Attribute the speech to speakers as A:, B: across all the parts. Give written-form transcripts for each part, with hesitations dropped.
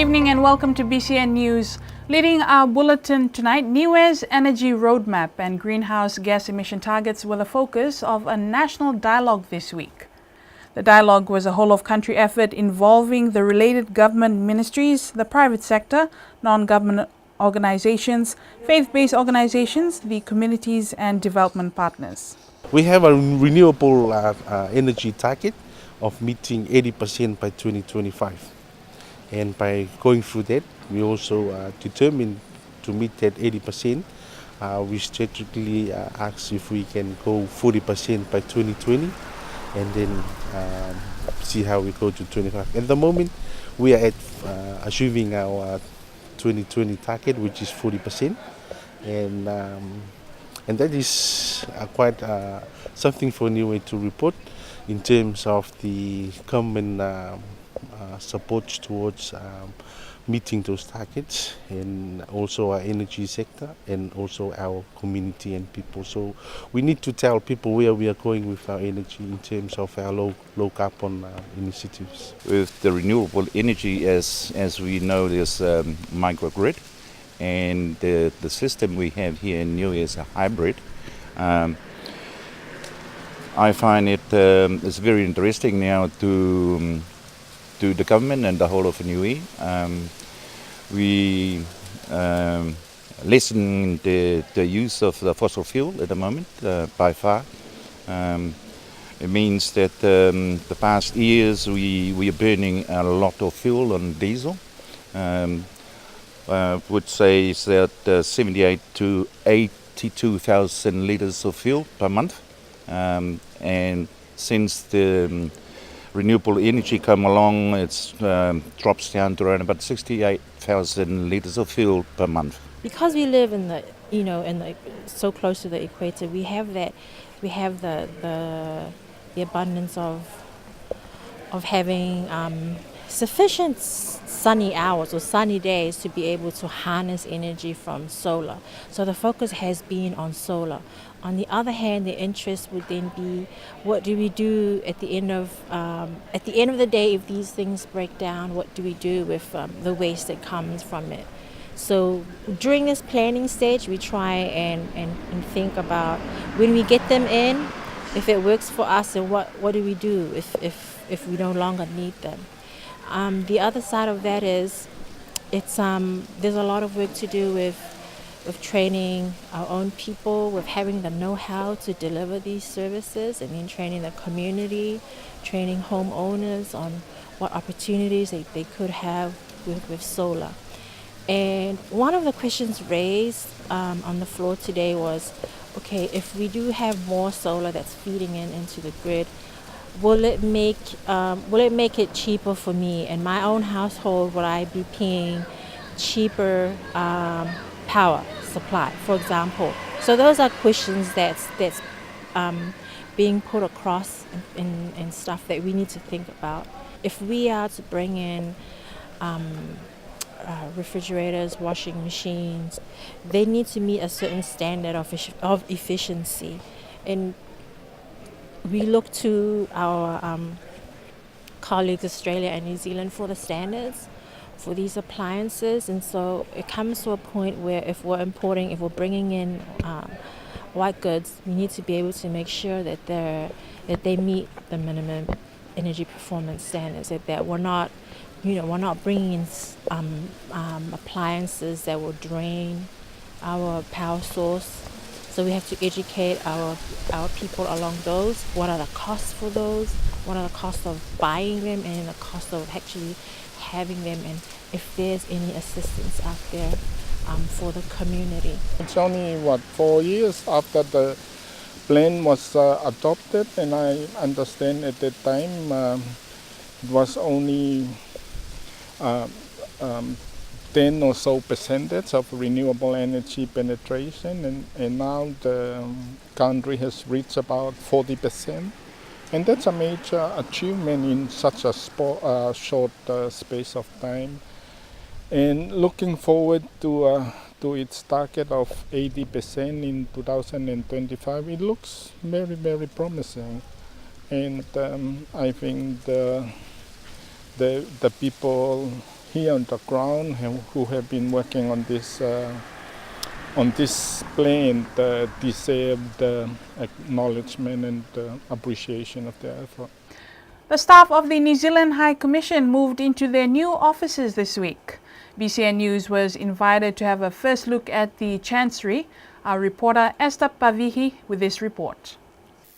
A: evening and welcome to BCN News. Leading our bulletin tonight, Niue's energy roadmap and greenhouse gas emission targets were the focus of a national dialogue this week. The dialogue was a whole-of-country effort involving the related government ministries, the private sector, non-government organizations, faith-based organizations, the communities and development partners.
B: We have a renewable energy target of meeting 80% by 2025. And by going through that, we also determined to meet that 80%. We strategically asked if we can go 40% by 2020 and then see how we go to 25. At the moment, we are at achieving our 2020 target, which is 40%. And that is quite something for Niue to report in terms of the common support towards meeting those targets, and also our energy sector and also our community and people. So we need to tell people where we are going with our energy in terms of our low carbon initiatives.
C: With the renewable energy, as we know, there's microgrid, and the system we have here in Niue is a hybrid. I find it's very interesting now to the government and the whole of Niue. We lessen the use of the fossil fuel at the moment by far. It means that the past years we are burning a lot of fuel on diesel. Would say that 78 to 82,000 liters of fuel per month. And since the renewable energy come along, it's drops down to around about 68,000 liters of fuel per month.
D: Because we live in the so close to the equator, we have the abundance of having sufficient sunny hours or sunny days to be able to harness energy from solar. So the focus has been on solar. On the other hand, the interest would then be, what do we do at the end of the day if these things break down? What do we do with the waste that comes from it? So during this planning stage, we try and think about, when we get them in, if it works for us, and what do we do if we no longer need them? The other side of that is, there's a lot of work to do with training our own people, with having the know-how to deliver these services, and then training the community, training homeowners on what opportunities they could have with solar. And one of the questions raised on the floor today was, okay, if we do have more solar that's feeding into the grid, will it make it cheaper for me and my own household? Will I be paying cheaper power supply, for example? So those are questions that's being put across in stuff that we need to think about. If we are to bring in refrigerators, washing machines, they need to meet a certain standard of efficiency. And we look to our colleagues Australia and New Zealand for the standards for these appliances, and so it comes to a point where if we're bringing in white goods, we need to be able to make sure that they meet the minimum energy performance standards. That we're not bringing in appliances that will drain our power source. So we have to educate our people along those. What are the costs for those? What are the costs of buying them, and the cost of actually having them, and if there's any assistance out there for the community.
E: It's only 4 years after the plan was adopted, and I understand at that time it was only 10 or so percentage of renewable energy penetration, and now the country has reached about 40%. And that's a major achievement in such a short space of time. And looking forward to its target of 80% in 2025, it looks very, very promising. And I think the people here on the ground who have been working on this plan deserve the acknowledgement and appreciation of their effort.
A: The staff of the New Zealand High Commission moved into their new offices this week. BCN News was invited to have a first look at the Chancery. Our reporter Esther Pavihi with this report.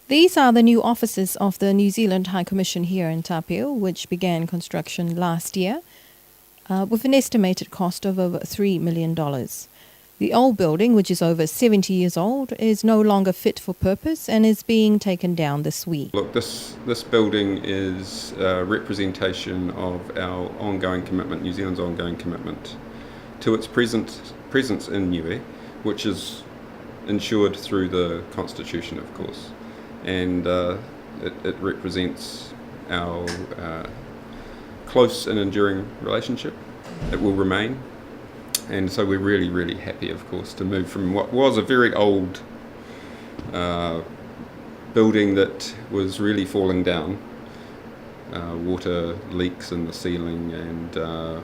F: These are the new offices of the New Zealand High Commission here in Tapio, which began construction last year with an estimated cost of over $3 million. The old building, which is over 70 years old, is no longer fit for purpose and is being taken down this week.
G: Look, this building is a representation of our ongoing commitment, New Zealand's ongoing commitment to its presence in Niue, which is ensured through the Constitution, of course. And it represents our close and enduring relationship. It will remain. And so we're really, really happy, of course, to move from what was a very old building that was really falling down, water leaks in the ceiling, and the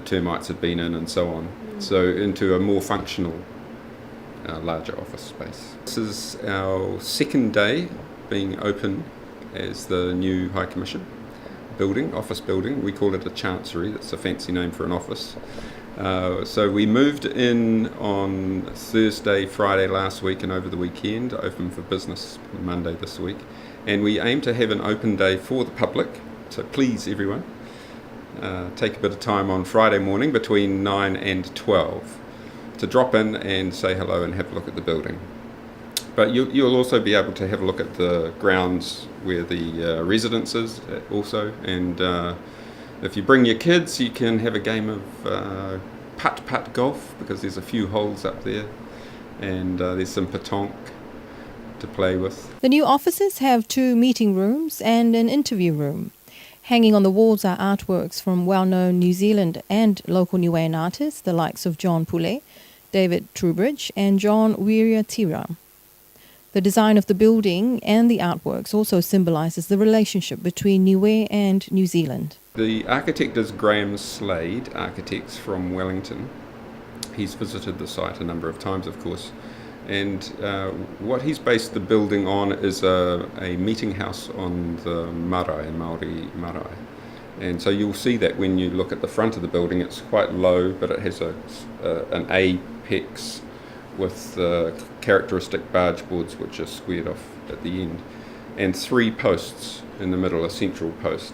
G: termites had been in and so on. So into a more functional, larger office space. This is our second day being open as the new High Commission building, office building. We call it a Chancery. That's a fancy name for an office. So we moved in on Thursday, Friday last week, and over the weekend, open for business Monday this week. And we aim to have an open day for the public. So please, everyone, take a bit of time on Friday morning between 9 and 12 to drop in and say hello and have a look at the building. But you'll also be able to have a look at the grounds where the residence is also, and if you bring your kids, you can have a game of putt-putt golf, because there's a few holes up there, and there's some petanque to play with.
F: The new offices have 2 meeting rooms and an interview room. Hanging on the walls are artworks from well-known New Zealand and local Niuean artists, the likes of John Pule, David Trubridge and John Wiriatira. The design of the building and the artworks also symbolises the relationship between Niue and New Zealand.
G: The architect is Graham Slade, architects from Wellington. He's visited the site a number of times, of course, and what he's based the building on is a meeting house on the marae, Māori marae. And so you'll see that when you look at the front of the building. It's quite low, but it has an apex with characteristic barge boards which are squared off at the end, and 3 posts in the middle, a central post.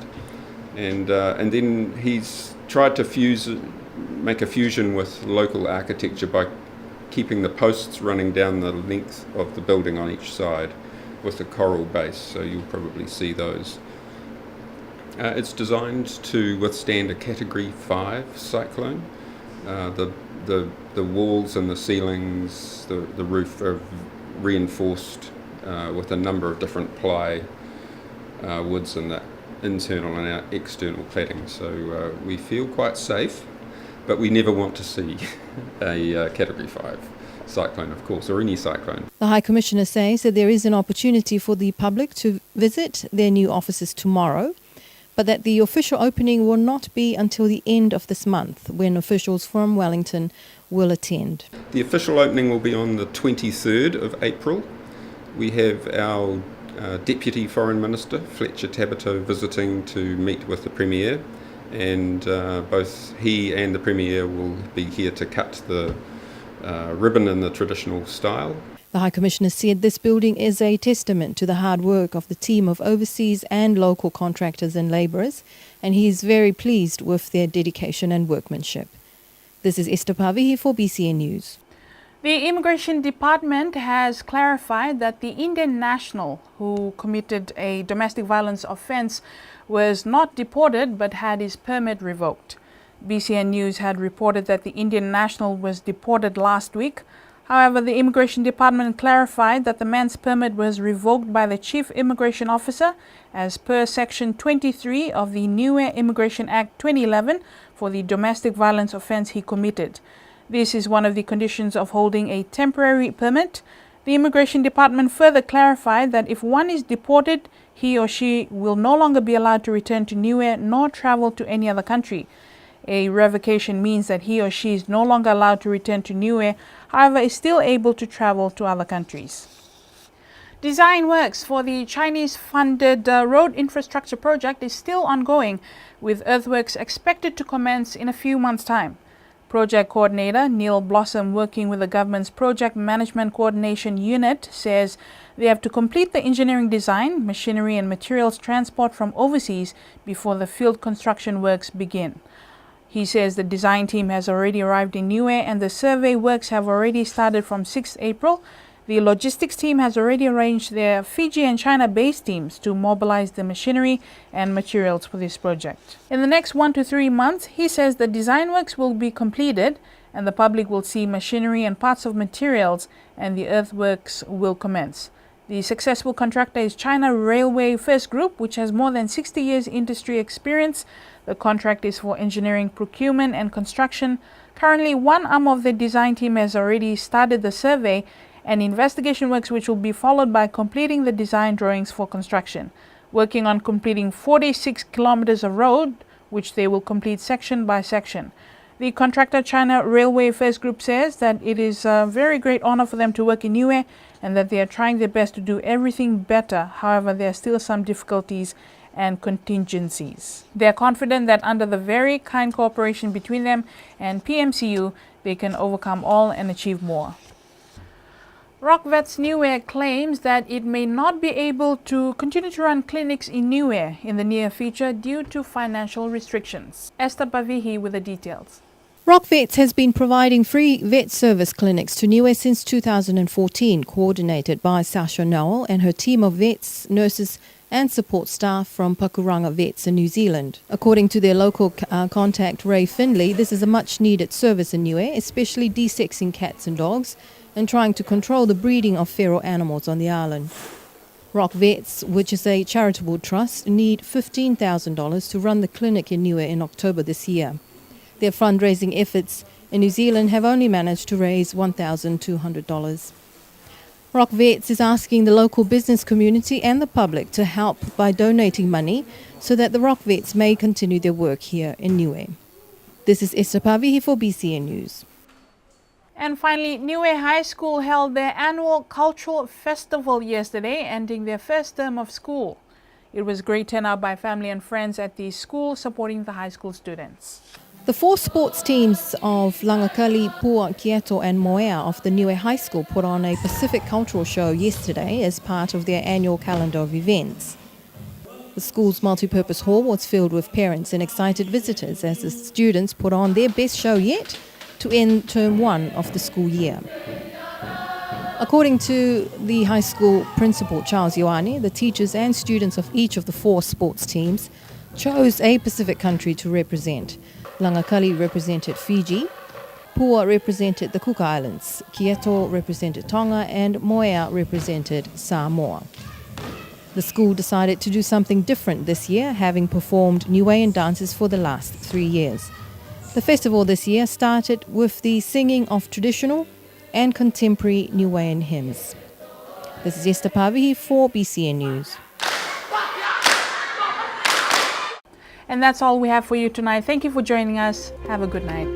G: And then he's tried to make a fusion with local architecture by keeping the posts running down the length of the building on each side with a coral base, so you'll probably see those. It's designed to withstand a Category 5 cyclone. The walls and the ceilings, the roof are reinforced with a number of different ply woods in the internal and external cladding. So we feel quite safe, but we never want to see a Category 5 cyclone, of course, or any cyclone.
F: The High Commissioner says that there is an opportunity for the public to visit their new offices tomorrow, but that the official opening will not be until the end of this month, when officials from Wellington will attend.
G: The official opening will be on the 23rd of April. We have our Deputy Foreign Minister, Fletcher Tabato, visiting to meet with the Premier, and both he and the Premier will be here to cut the ribbon in the traditional style.
F: The High Commissioner said this building is a testament to the hard work of the team of overseas and local contractors and labourers, and he is very pleased with their dedication and workmanship. This is Esther Pavihi for BCN News.
A: The Immigration Department has clarified that the Indian national who committed a domestic violence offence was not deported but had his permit revoked. BCN News had reported that the Indian national was deported last week. However, the Immigration Department clarified that the man's permit was revoked by the Chief Immigration Officer as per Section 23 of the Niue Immigration Act 2011 for the domestic violence offence he committed. This is one of the conditions of holding a temporary permit. The Immigration Department further clarified that if one is deported, he or she will no longer be allowed to return to Niue nor travel to any other country. A revocation means that he or she is no longer allowed to return to Niue, however, is still able to travel to other countries. Design works for the Chinese-funded road infrastructure project is still ongoing, with earthworks expected to commence in a few months' time. Project coordinator Neil Blossom, working with the government's Project Management Coordination Unit, says they have to complete the engineering design, machinery and materials transport from overseas before the field construction works begin. He says the design team has already arrived in Niue and the survey works have already started from 6 April. The logistics team has already arranged their Fiji and China-based teams to mobilize the machinery and materials for this project. In the next 1 to 3 months, he says the design works will be completed and the public will see machinery and parts of materials and the earthworks will commence. The successful contractor is China Railway First Group, which has more than 60 years industry experience. The contract is for engineering, procurement and construction. Currently, one arm of the design team has already started the survey and investigation works, which will be followed by completing the design drawings for construction, working on completing 46 kilometers of road, which they will complete section by section. The contractor China Railway First Group says that it is a very great honor for them to work in Niue and that they are trying their best to do everything better. However, there are still some difficulties and contingencies. They are confident that under the very kind cooperation between them and PMCU, they can overcome all and achieve more. RockVets Niue claims that it may not be able to continue to run clinics in Niue in the near future due to financial restrictions. Esther Pavihi with the details.
F: RockVets has been providing free vet service clinics to Niue since 2014, coordinated by Sasha Noel and her team of vets, nurses and support staff from Pakuranga Vets in New Zealand. According to their local contact Ray Finley, this is a much needed service in Niue, especially desexing cats and dogs and trying to control the breeding of feral animals on the island. Rock Vets, which is a charitable trust, need $15,000 to run the clinic in Niue in October this year. Their fundraising efforts in New Zealand have only managed to raise $1,200. Rock Vets is asking the local business community and the public to help by donating money so that the Rock Vets may continue their work here in Niue. This is Esther Pavihi for BCN News.
A: And finally, Niue High School held their annual cultural festival yesterday, ending their first term of school. It was great turnout by family and friends at the school supporting the high school students.
F: The 4 sports teams of Langakali, Pua, Kieto and Moea of the Niue High School put on a Pacific cultural show yesterday as part of their annual calendar of events. The school's multi-purpose hall was filled with parents and excited visitors as the students put on their best show yet to end term 1 of the school year. According to the high school principal Charles Ioane, the teachers and students of each of the 4 sports teams chose a Pacific country to represent. Langakali represented Fiji, Pua represented the Cook Islands, Kieto represented Tonga and Moea represented Samoa. The school decided to do something different this year, having performed Niuean dances for the last 3 years. The festival this year started with the singing of traditional and contemporary Niuean hymns. This is Esther Pavihi for BCN News.
A: And that's all we have for you tonight. Thank you for joining us. Have a good night.